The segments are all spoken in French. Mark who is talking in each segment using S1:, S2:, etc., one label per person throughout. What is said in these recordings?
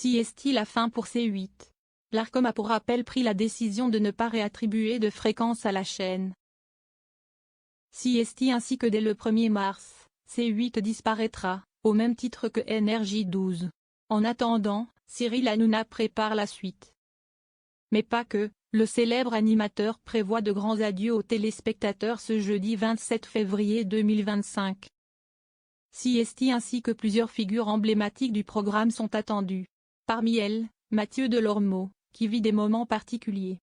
S1: CST la fin pour C8. L'Arcom a pour rappel pris la décision de ne pas réattribuer de fréquence à la chaîne CST ainsi que dès le 1er mars, C8 disparaîtra, au même titre que NRJ12. En attendant, Cyril Hanouna prépare la suite. Mais pas que, le célèbre animateur prévoit de grands adieux aux téléspectateurs ce jeudi 27 février 2025. CST ainsi que plusieurs figures emblématiques du programme sont attendues. Parmi elles, Mathieu Delormeau, qui vit des moments particuliers.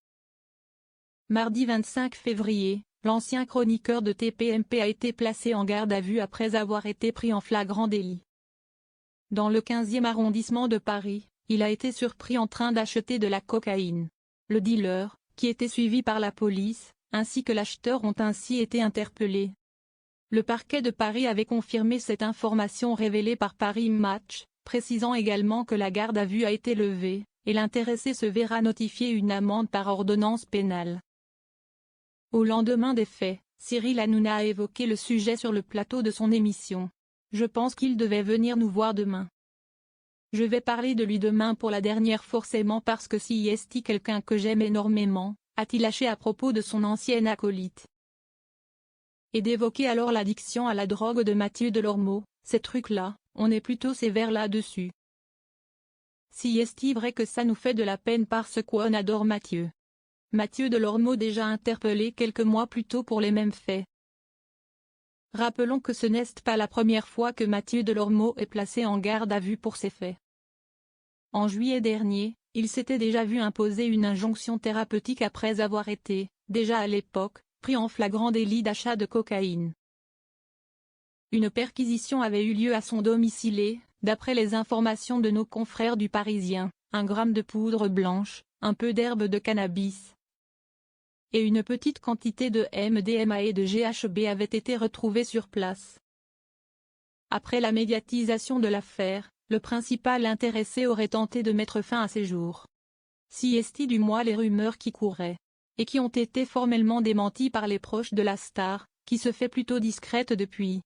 S1: Mardi 25 février, l'ancien chroniqueur de TPMP a été placé en garde à vue après avoir été pris en flagrant délit. Dans le 15e arrondissement de Paris, il a été surpris en train d'acheter de la cocaïne. Le dealer, qui était suivi par la police, ainsi que l'acheteur ont ainsi été interpellés. Le parquet de Paris avait confirmé cette information révélée par Paris Match, précisant également que la garde à vue a été levée, et l'intéressé se verra notifier une amende par ordonnance pénale. Au lendemain des faits, Cyril Hanouna a évoqué le sujet sur le plateau de son émission. « Je pense qu'il devait venir nous voir demain. Je vais parler de lui demain pour la dernière forcément parce que si est quelqu'un que j'aime énormément », a-t-il lâché à propos de son ancienne acolyte. Et d'évoquer alors l'addiction à la drogue de Mathieu Delormeau, ces trucs-là, on est plutôt sévère là-dessus. Si est vrai que ça nous fait de la peine parce qu'on adore Mathieu. Mathieu Delormeau déjà interpellé quelques mois plus tôt pour les mêmes faits. Rappelons que ce n'est pas la première fois que Mathieu Delormeau est placé en garde à vue pour ces faits. En juillet dernier, il s'était déjà vu imposer une injonction thérapeutique après avoir été, déjà à l'époque, pris en flagrant délit d'achat de cocaïne. Une perquisition avait eu lieu à son domicile et, d'après les informations de nos confrères du Parisien, 1 gramme de poudre blanche, un peu d'herbe de cannabis et une petite quantité de MDMA et de GHB avaient été retrouvés sur place. Après la médiatisation de l'affaire, le principal intéressé aurait tenté de mettre fin à ses jours. CST du mois les rumeurs qui couraient, et qui ont été formellement démenties par les proches de la star, qui se fait plutôt discrète depuis.